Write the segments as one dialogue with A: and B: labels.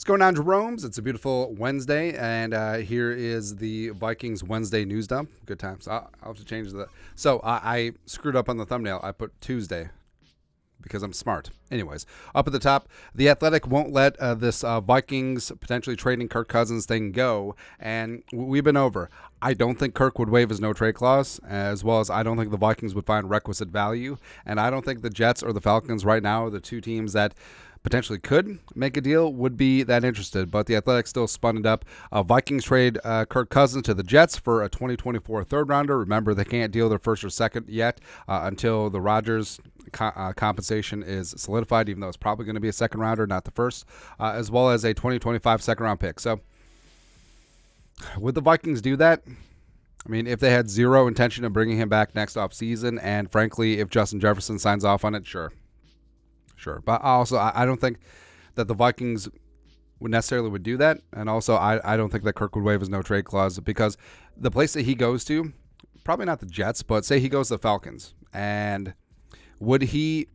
A: going on, Jerome's? It's a beautiful Wednesday, and here is the Vikings Wednesday news dump. Good times. I'll have to change that. So I screwed up on the thumbnail. I put Tuesday because I'm smart. Anyways, up at the top, The Athletic won't let this Vikings potentially trading Kirk Cousins thing go, and we've been over. I don't think Kirk would waive his no-trade clause, as well as I don't think the Vikings would find requisite value, and I don't think the Jets or the Falcons right now are the two teams that potentially could make a deal, would be that interested. But the Athletic still spun it up. Vikings trade Kirk Cousins to the Jets for a 2024 third rounder. Remember, they can't deal their first or second yet until the Rodgers compensation is solidified, even though it's probably going to be a second rounder, not the first, as well as a 2025 second round pick. So would the Vikings do that? I mean, if they had zero intention of bringing him back next offseason, and frankly, if Justin Jefferson signs off on it, sure. But also, I don't think that the Vikings would do that. And also, I don't think that Kirk would waive his no-trade clause, because the place that he goes to, probably not the Jets, but say he goes to the Falcons. And would he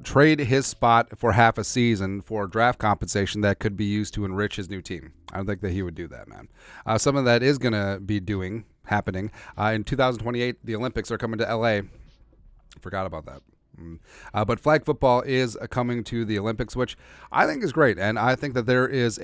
A: trade his spot for half a season for draft compensation that could be used to enrich his new team? I don't think that he would do that, man. Something that is going to be happening. In 2028, the Olympics are coming to L.A. Forgot about that. But flag football is coming to the Olympics, which I think is great, and I think that there's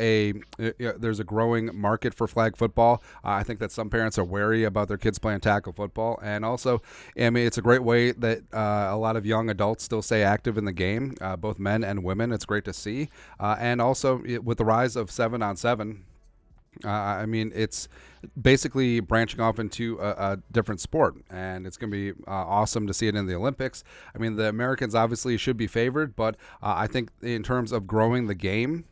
A: a growing market for flag football. I think that some parents are wary about their kids playing tackle football, and also, I mean, it's a great way that a lot of young adults still stay active in the game, both men and women. It's great to see, and also with the rise of 7-on-7. I mean, it's basically branching off into a different sport, and it's going to be awesome to see it in the Olympics. I mean, the Americans obviously should be favored, but I think in terms of growing the game,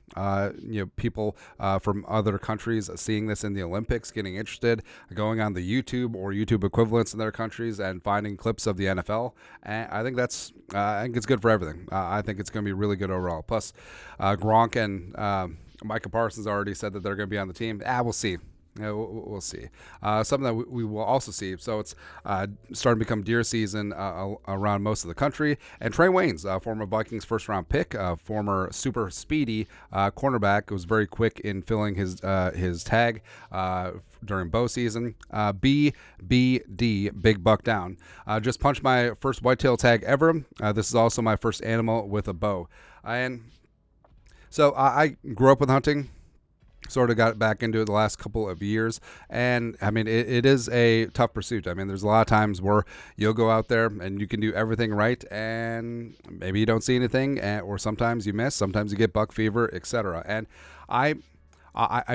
A: people from other countries seeing this in the Olympics, getting interested, going on the YouTube or YouTube equivalents in their countries and finding clips of the NFL, and I think it's good for everything. I think it's going to be really good overall. Plus, Gronk and Micah Parsons already said that they're going to be on the team. We'll see. We'll see. Something that we will also see. So it's starting to become deer season around most of the country. And Trey Waynes, former Vikings first-round pick, former super speedy cornerback, was very quick in filling his tag during bow season. BBD, big buck down. Just punched my first whitetail tag ever. This is also my first animal with a bow. So I grew up with hunting, sort of got back into it the last couple of years, and I mean, it is a tough pursuit. I mean, there's a lot of times where you'll go out there and you can do everything right, and maybe you don't see anything, or sometimes you miss, sometimes you get buck fever, etc. And I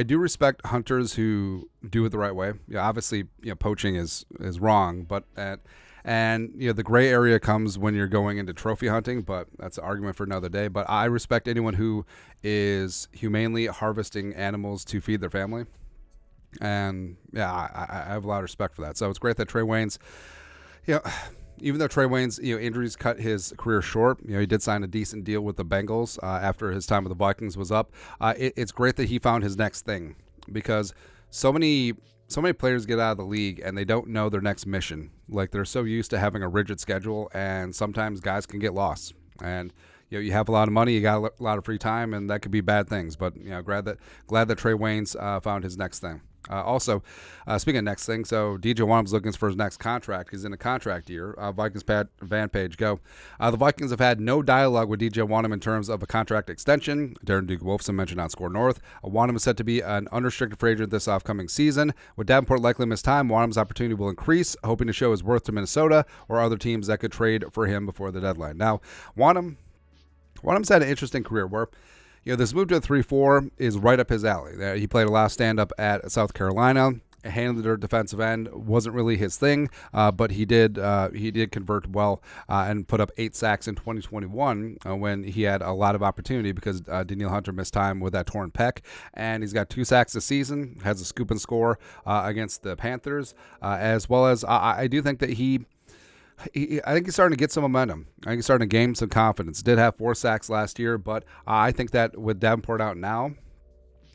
A: do respect hunters who do it the right way. Obviously, poaching is wrong, but and the gray area comes when you're going into trophy hunting, but that's an argument for another day. But I respect anyone who is humanely harvesting animals to feed their family, and I have a lot of respect for that. So it's great that Trey Waynes, even though Trey Waynes, injuries cut his career short, he did sign a decent deal with the Bengals after his time with the Vikings was up. It's great that he found his next thing, because so many players get out of the league and they don't know their next mission. Like, they're so used to having a rigid schedule, and sometimes guys can get lost. And you have a lot of money, you got a lot of free time, and that could be bad things. But glad that Trey Waynes found his next thing. Also, speaking of next thing, so DJ Wonnum's looking for his next contract. He's in a contract year. Vikings fan page go. The Vikings have had no dialogue with DJ Wonnum in terms of a contract extension. Darren Duke Wolfson mentioned on Score North. Wonnum is set to be an unrestricted free agent this upcoming season. With Davenport likely miss time, Wonnum's opportunity will increase, hoping to show his worth to Minnesota or other teams that could trade for him before the deadline. Now, Wonnum's had an interesting career where this move to a 3-4 is right up his alley. He played a lot of stand-up at South Carolina. Handled their defensive end, wasn't really his thing, but he did convert well and put up 8 sacks in 2021 when he had a lot of opportunity, because Danielle Hunter missed time with that torn pec, and he's got 2 sacks this season, has a scoop and score against the Panthers, as well as I do think that I think he's starting to get some momentum. I think he's starting to gain some confidence. Did have 4 sacks last year, but I think that with Davenport out now,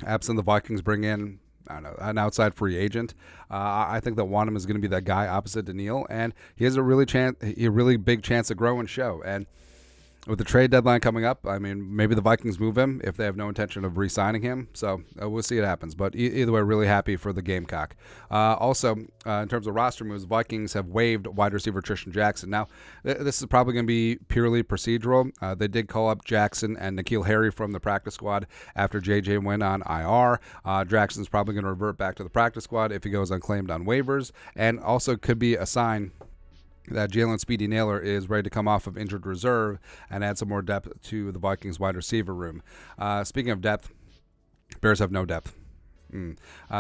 A: absent the Vikings bring in, I don't know, an outside free agent, I think that Wonnum is going to be that guy opposite Danielle, and he has a really big chance to grow and show. And with the trade deadline coming up, I mean, maybe the Vikings move him if they have no intention of re-signing him. So we'll see what happens. But either way, really happy for the Gamecock. Also, in terms of roster moves, Vikings have waived wide receiver Tristan Jackson. Now, this is probably going to be purely procedural. They did call up Jackson and N'Keal Harry from the practice squad after JJ went on IR. Jackson's probably going to revert back to the practice squad if he goes unclaimed on waivers, and also could be a sign that Jalen Speedy Naylor is ready to come off of injured reserve and add some more depth to the Vikings wide receiver room. Speaking of depth, Bears have no depth.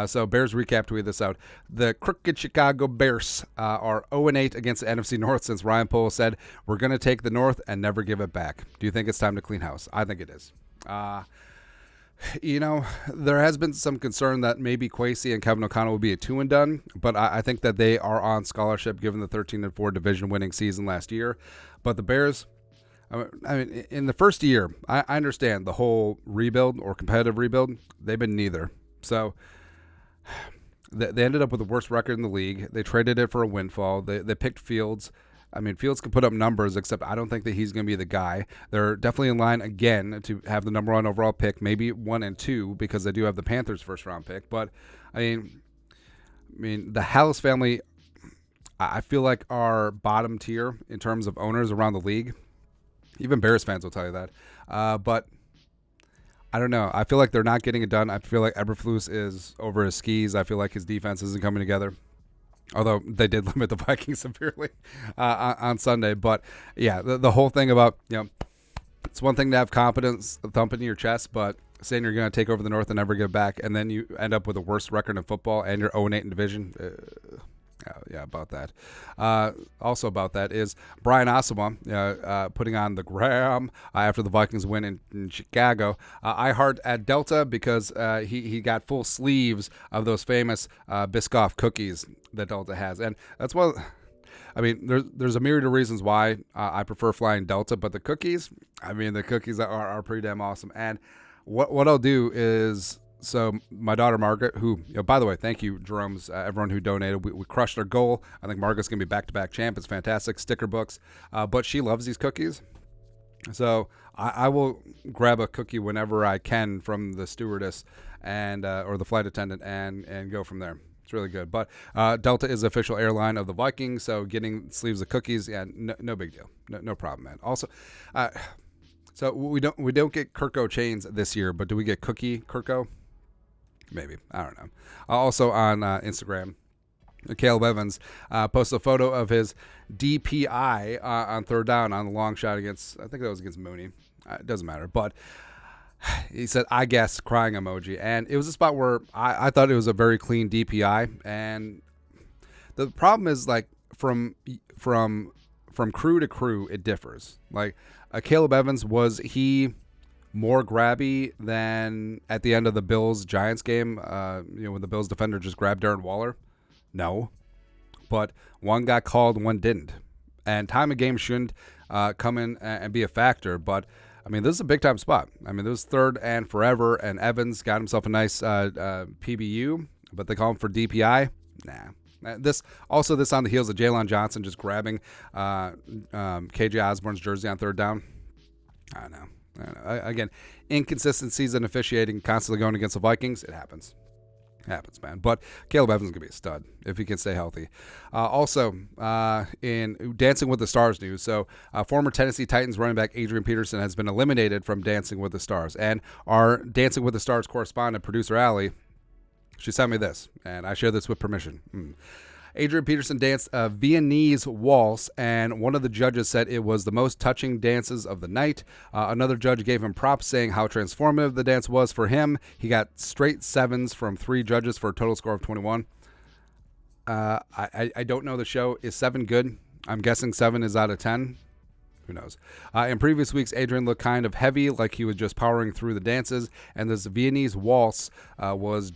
A: So Bears recap tweeted this out. The crooked Chicago Bears are 0-8 against the NFC North since Ryan Poles said, "We're going to take the North and never give it back." Do you think it's time to clean house? I think it is. There has been some concern that maybe Kwesi and Kevin O'Connell will be a 2-and-done, but I think that they are on scholarship given the 13-4 division-winning season last year. But the Bears, I mean, in the first year, I understand the whole rebuild or competitive rebuild. They've been neither. So they ended up with the worst record in the league. They traded it for a windfall. They picked Fields. I mean, Fields can put up numbers, except I don't think that he's going to be the guy. They're definitely in line again to have the number 1 overall pick, maybe 1 and 2, because they do have the Panthers' first-round pick. But I mean, the Hallis family, I feel like are bottom tier in terms of owners around the league. Even Bears fans will tell you that. But I don't know. I feel like they're not getting it done. I feel like Eberflus is over his skis. I feel like his defense isn't coming together. Although they did limit the Vikings severely on Sunday. But, yeah, the whole thing about, it's one thing to have confidence thumping in your chest, but saying you're going to take over the North and never get back, and then you end up with the worst record in football and you're 0-8 in division. Yeah, about that. Also about that is Brian Asamoah putting on the gram after the Vikings win in Chicago. I heart at Delta because he got full sleeves of those famous Biscoff cookies that Delta has. And that's what, I mean, there's a myriad of reasons why I prefer flying Delta, but the cookies are pretty damn awesome. And what I'll do is, so my daughter Margaret, who, by the way, thank you, Jerome's, everyone who donated. We crushed our goal. I think Margaret's going to be back-to-back champ. It's fantastic. Sticker books. But she loves these cookies. So I will grab a cookie whenever I can from the stewardess and or the flight attendant and go from there. It's really good. But Delta is the official airline of the Vikings, so getting sleeves of cookies, no big deal. No problem, man. Also, so we don't get Kirko chains this year, but do we get cookie Kirko? Maybe. I don't know. Also on Instagram, Caleb Evans posted a photo of his DPI on third down on the long shot against, I think that was against Mooney. It doesn't matter. But he said, I guess, crying emoji. And it was a spot where I thought it was a very clean DPI. And the problem is, like, from crew to crew, it differs. Like, Caleb Evans, was he more grabby than at the end of the Bills-Giants game, when the Bills defender just grabbed Darren Waller? No. But one got called, one didn't. And time of game shouldn't come in and be a factor. But, I mean, this is a big-time spot. I mean, this was third and forever, and Evans got himself a nice PBU, but they call him for DPI? Nah. This on the heels of Jalen Johnson just grabbing KJ Osborne's jersey on third down. I don't know. Again, inconsistencies in officiating constantly going against the Vikings. It happens. Man. But Caleb Evans is going to be a stud if he can stay healthy. Also, in Dancing with the Stars news, so former Tennessee Titans running back Adrian Peterson has been eliminated from Dancing with the Stars. And our Dancing with the Stars correspondent, producer Allie, she sent me this, and I share this with permission. Adrian Peterson danced a Viennese waltz, and one of the judges said it was the most touching dances of the night. Another judge gave him props, saying how transformative the dance was for him. He got straight 7s from 3 judges for a total score of 21. I don't know the show. Is 7 good? I'm guessing 7 is out of 10. Who knows? In previous weeks, Adrian looked kind of heavy, like he was just powering through the dances, and this Viennese waltz was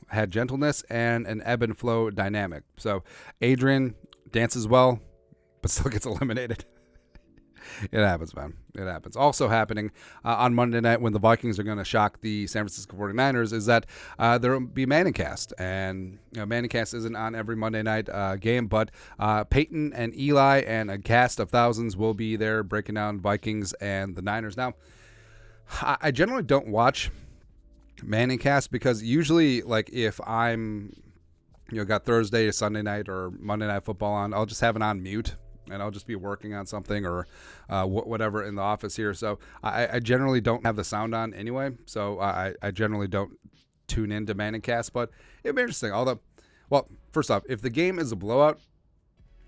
A: had gentleness and an ebb and flow dynamic. So Adrian dances well, but still gets eliminated. It happens, man. It happens. Also happening on Monday night when the Vikings are going to shock the San Francisco 49ers is that there will be Manningcast. And Manningcast isn't on every Monday night game, but Peyton and Eli and a cast of thousands will be there breaking down Vikings and the Niners. Now, I generally don't watch Manningcast because usually, like, if I'm got Thursday to Sunday night or Monday Night Football on, I'll just have it on mute and I'll just be working on something or whatever in the office here. So I generally don't have the sound on anyway. So I generally don't tune into Manningcast, but it'd be interesting. Well, first off, if the game is a blowout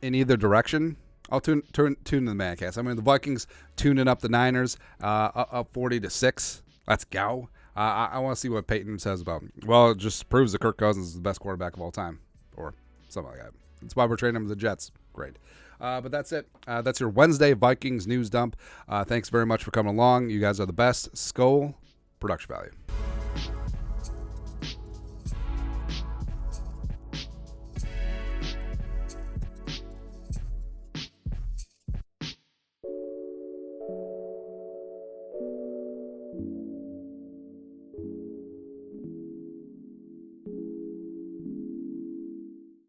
A: in either direction, I'll tune to the Manningcast. I mean, the Vikings tuning up the Niners up 40-6. Let's go. I want to see what Peyton says about him. Well, it just proves that Kirk Cousins is the best quarterback of all time, or something like that. That's why we're trading him to the Jets. Great. But that's it. That's your Wednesday Vikings news dump. Thanks very much for coming along. You guys are the best. Skol, production value.